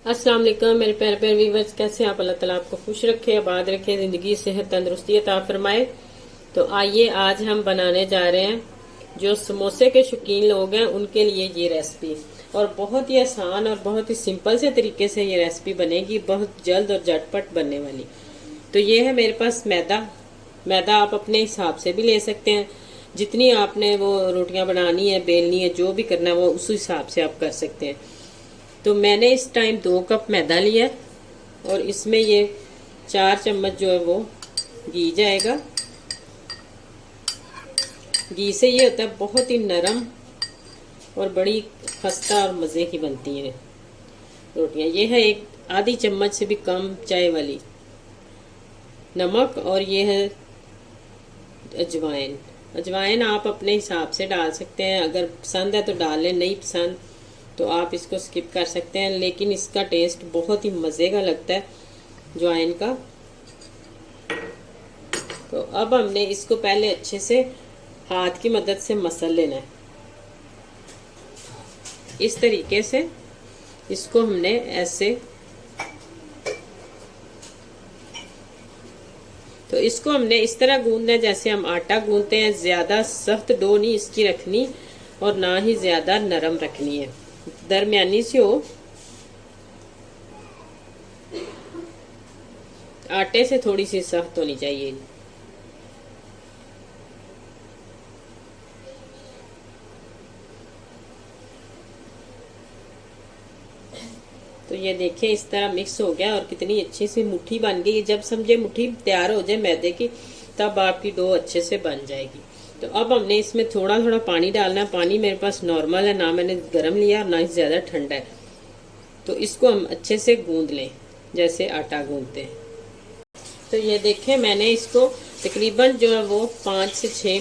अस्सलाम वालेकुम मेरे प्यारे प्यारे व्यूअर्स, कैसे हैं आप? अल्लाह ताला आपको खुश रखे, आबाद रखे, जिंदगी सेहत तंदुरुस्ती अता फरमाए। तो आइए आज हम बनाने जा रहे हैं, जो समोसे के शौकीन लोग हैं उनके लिए ये रेसिपी, और बहुत ही आसान और बहुत ही सिंपल से तरीके से ये रेसिपी बनेगी, बहुत जल्द और झटपट बनने वाली। तो ये है मेरे पास मैदा आप अपने हिसाब से भी ले सकते हैं, जितनी आपने वो रोटियां बनानी है, बेलनी है, जो भी करना है वो उस हिसाब से आप कर सकते हैं। तो मैंने इस टाइम 2 कप मैदा लिया और इसमें ये 4 चम्मच जो है वो घी जाएगा। घी से ये होता है बहुत ही नरम और बड़ी खस्ता और मज़े की बनती हैं रोटियां। ये है एक आधी चम्मच से भी कम चाय वाली नमक, और ये है अजवाइन। अजवाइन आप अपने हिसाब से डाल सकते हैं, अगर पसंद है तो डाल लें, नहीं पसंद तो आप इसको स्किप कर सकते हैं, लेकिन इसका टेस्ट बहुत ही मज़े का लगता है अजवाइन का। तो अब हमने इसको पहले अच्छे से हाथ की मदद से मसल लेना है। इस तरीके से इसको हमने ऐसे, तो इसको हमने इस तरह गूंदना है जैसे हम आटा गूंदते हैं। ज़्यादा सख्त डो नहीं इसकी रखनी और ना ही ज़्यादा नरम रखनी है, दरमियानी सी हो। आटे से थोड़ी सी सख्त होनी चाहिए। तो ये देखिए इस तरह मिक्स हो गया और कितनी अच्छी सी मुट्ठी बन गई। जब समझे मुट्ठी तैयार हो जाए मैदे की, तब आपकी डो अच्छे से बन जाएगी। तो अब हमने इसमें थोड़ा थोड़ा पानी डालना है। पानी मेरे पास नॉर्मल है, ना मैंने गर्म लिया और ना ही ज़्यादा ठंडा है। तो इसको हम अच्छे से गूंद लें जैसे आटा गूंदते हैं। तो ये देखें मैंने इसको तकरीबन जो है वो 5 से 6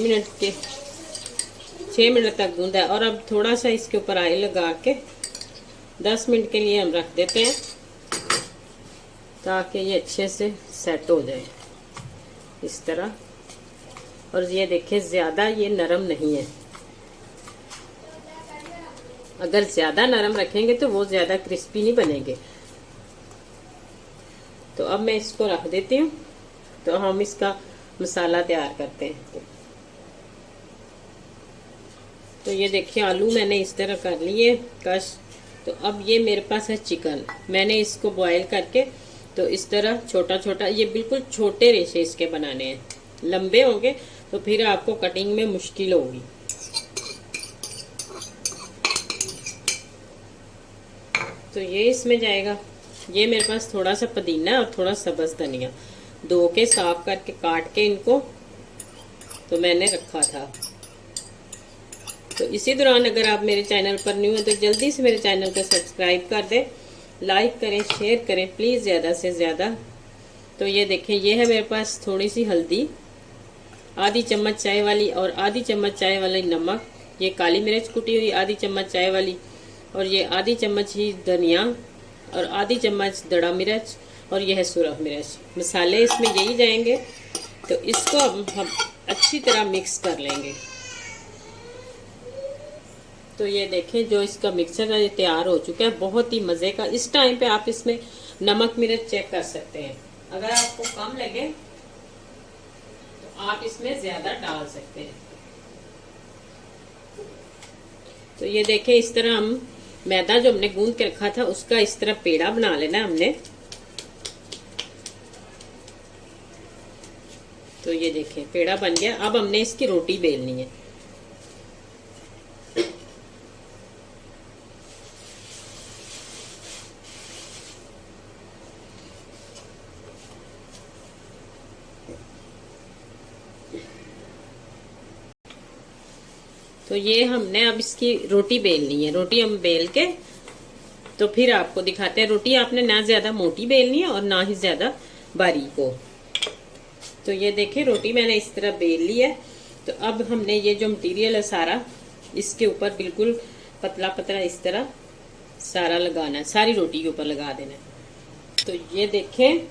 मिनट तक गूंदा है। और अब थोड़ा सा इसके ऊपर ऑयल लगा के 10 मिनट के लिए हम रख देते हैं, ताकि ये अच्छे से सेट हो जाए इस तरह। और ये देखिए ज़्यादा ये नरम नहीं है, अगर ज़्यादा नरम रखेंगे तो वो ज़्यादा क्रिस्पी नहीं बनेंगे। तो अब मैं इसको रख देती हूँ, तो हम इसका मसाला तैयार करते हैं। तो ये देखिए आलू मैंने इस तरह कर लिए कश। तो अब ये मेरे पास है चिकन, मैंने इसको बॉईल करके तो इस तरह छोटा छोटा, ये बिल्कुल छोटे रेशे इसके बनाने हैं, लंबे होंगे तो फिर आपको कटिंग में मुश्किल होगी। तो ये इसमें जाएगा। ये मेरे पास थोड़ा सा पुदीना और थोड़ा सब्ज़ धनिया, धो के साफ करके काट के इनको तो मैंने रखा था। तो इसी दौरान अगर आप मेरे चैनल पर न्यू हैं तो जल्दी से मेरे चैनल को सब्सक्राइब कर दें, लाइक करें, शेयर करें प्लीज़ ज़्यादा से ज़्यादा। तो ये देखें ये है मेरे पास थोड़ी सी हल्दी, आधी चम्मच चाय वाली, और आधी चम्मच चाय वाली नमक, ये काली मिर्च कुटी हुई आधी चम्मच चाय वाली, और ये आधी चम्मच ही धनिया, और आधी चम्मच दड़ा मिर्च, और यह है सुरख मिर्च। मसाले इसमें यही जाएंगे। तो इसको हम अच्छी तरह मिक्स कर लेंगे। तो ये देखें जो इसका मिक्सचर है ये तैयार हो चुका है, बहुत ही मज़े का। इस टाइम पे आप इसमें नमक मिर्च चेक कर सकते हैं, अगर आपको कम लगे तो आप इसमें ज़्यादा डाल सकते हैं। तो ये देखें इस तरह हम मैदा जो हमने गूंद के रखा था उसका इस तरह पेड़ा बना लेना है हमने। तो ये देखें पेड़ा बन गया। अब हमने इसकी रोटी बेलनी है। तो ये हमने अब इसकी रोटी बेलनी है। रोटी हम बेल के तो फिर आपको दिखाते हैं। रोटी आपने ना ज्यादा मोटी बेलनी है और ना ही ज्यादा बारीक हो। तो ये देखिए रोटी मैंने इस तरह बेल ली है। तो अब हमने ये जो मटेरियल है सारा इसके ऊपर बिल्कुल पतला पतला इस तरह सारा लगाना है, सारी रोटी के ऊपर लगा देना है। तो ये देखें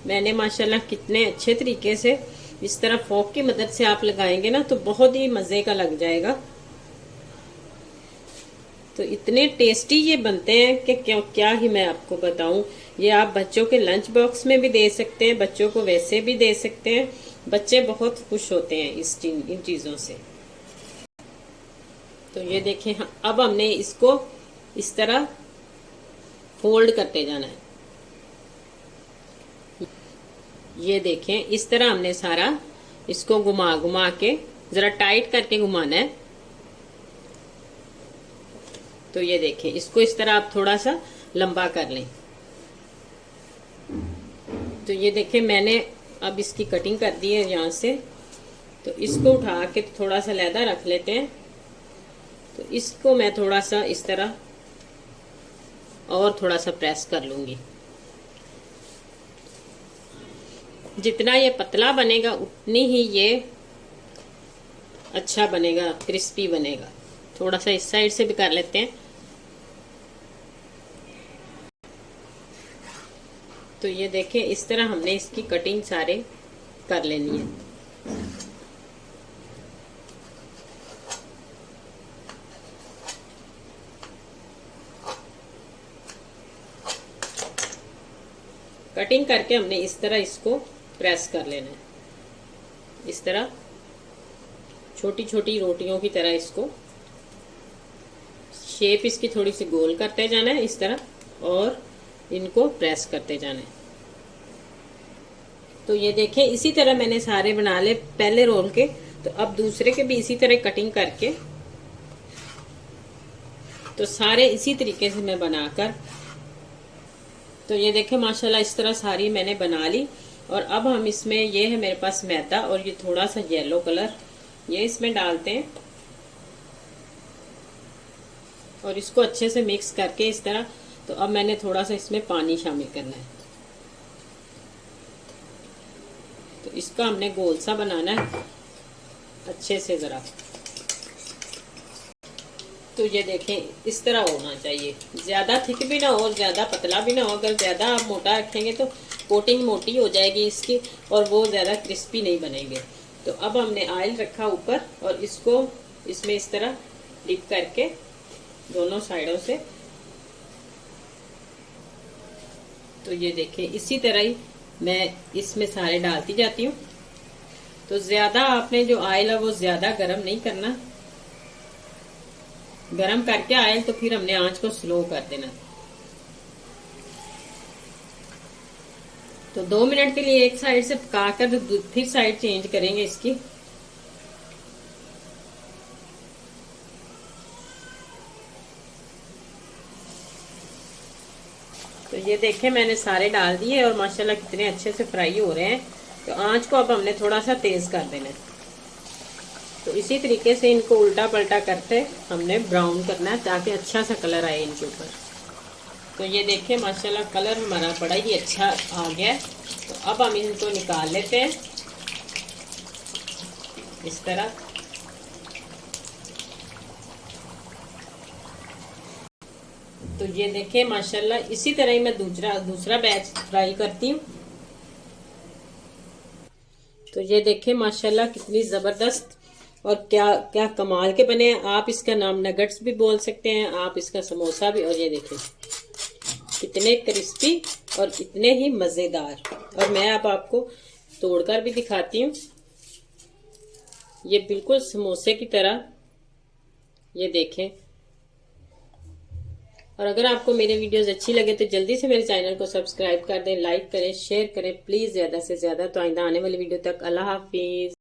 मैंने माशाल्लाह कितने अच्छे तरीके से इस तरह फोक की मदद से आप लगाएंगे ना तो बहुत ही मजे का लग जाएगा। तो इतने टेस्टी ये बनते हैं कि क्या ही मैं आपको बताऊं। ये आप बच्चों के लंच बॉक्स में भी दे सकते हैं, बच्चों को वैसे भी दे सकते हैं। बच्चे बहुत खुश होते हैं इन चीज़ों से। तो ये देखें, अब हमने इसको इस तरह फोल्ड करते जाना है। ये देखें, इस तरह हमने सारा इसको घुमा घुमा के जरा टाइट करके घुमाना है। तो ये देखें, इसको इस तरह आप थोड़ा सा लंबा कर लें। तो ये देखें, मैंने अब इसकी कटिंग कर दी है यहाँ से। तो इसको उठा के थोड़ा सा लैदा रख लेते हैं। तो इसको मैं थोड़ा सा इस तरह और थोड़ा सा प्रेस कर लूंगी। जितना ये पतला बनेगा उतनी ही ये अच्छा बनेगा, क्रिस्पी बनेगा। थोड़ा सा इस साइड से भी कर लेते हैं। तो ये देखें, इस तरह हमने इसकी कटिंग सारे कर लेनी है। कटिंग करके हमने इस तरह इसको प्रेस कर लेना है। इस तरह छोटी छोटी रोटियों की तरह इसको शेप इसकी थोड़ी सी गोल करते जाना है इस तरह, और इनको प्रेस करते जाना है। तो ये देखें, इसी तरह मैंने सारे बना ले पहले रोल के। तो अब दूसरे के भी इसी तरह कटिंग करके, तो सारे इसी तरीके से मैं बनाकर, तो ये देखें माशाल्लाह इस तरह सारी मैंने बना ली। और अब हम इसमें, ये है मेरे पास मैदा और ये थोड़ा सा येलो कलर, ये इसमें डालते हैं और इसको अच्छे से मिक्स करके इस तरह। तो अब मैंने थोड़ा सा इसमें पानी शामिल करना है। तो इसका हमने गोल सा बनाना है अच्छे से ज़रा। तो ये देखें, इस तरह होना चाहिए, ज़्यादा थिक भी ना हो, ज़्यादा पतला भी ना हो। अगर ज़्यादा आप मोटा रखेंगे तो कोटिंग मोटी हो जाएगी इसकी और वो ज़्यादा क्रिस्पी नहीं बनेंगे। तो अब हमने ऑयल रखा ऊपर और इसको इसमें इस तरह डिप करके दोनों साइडों से। तो ये देखें, इसी तरह ही मैं इसमें सारे डालती जाती हूँ। तो ज़्यादा आपने जो ऑयल है वो ज़्यादा गर्म नहीं करना। गरम करके ऑयल तो फिर हमने आंच को स्लो कर देना। तो 2 मिनट के लिए एक साइड से पकाकर फिर साइड चेंज करेंगे इसकी। तो ये देखें, मैंने सारे डाल दिए और माशाल्लाह कितने अच्छे से फ्राई हो रहे हैं। तो आंच को अब हमने थोड़ा सा तेज कर देना है। तो इसी तरीके से इनको उल्टा पलटा करते हमने ब्राउन करना है ताकि अच्छा सा कलर आए इनके ऊपर। तो ये देखें माशाल्लाह कलर हमारा बड़ा ही अच्छा आ गया है। तो अब हम इनको निकाल लेते हैं इस तरह। तो ये देखें माशाल्लाह इसी तरह ही मैं दूसरा बैच फ्राई करती हूँ। तो ये देखें माशाल्लाह कितनी ज़बरदस्त और क्या क्या कमाल के बने हैं। आप इसका नाम नगट्स भी बोल सकते हैं, आप इसका समोसा भी। और ये देखें कितने क्रिस्पी और इतने ही मज़ेदार। और मैं अब आपको तोड़कर भी दिखाती हूँ। ये बिल्कुल समोसे की तरह, ये देखें। और अगर आपको मेरे वीडियोस अच्छी लगे तो जल्दी से मेरे चैनल को सब्सक्राइब कर दें, लाइक करें, शेयर करें प्लीज़ ज़्यादा से ज़्यादा। तो आइंदा आने वाली वीडियो तक अल्लाह हाफिज़।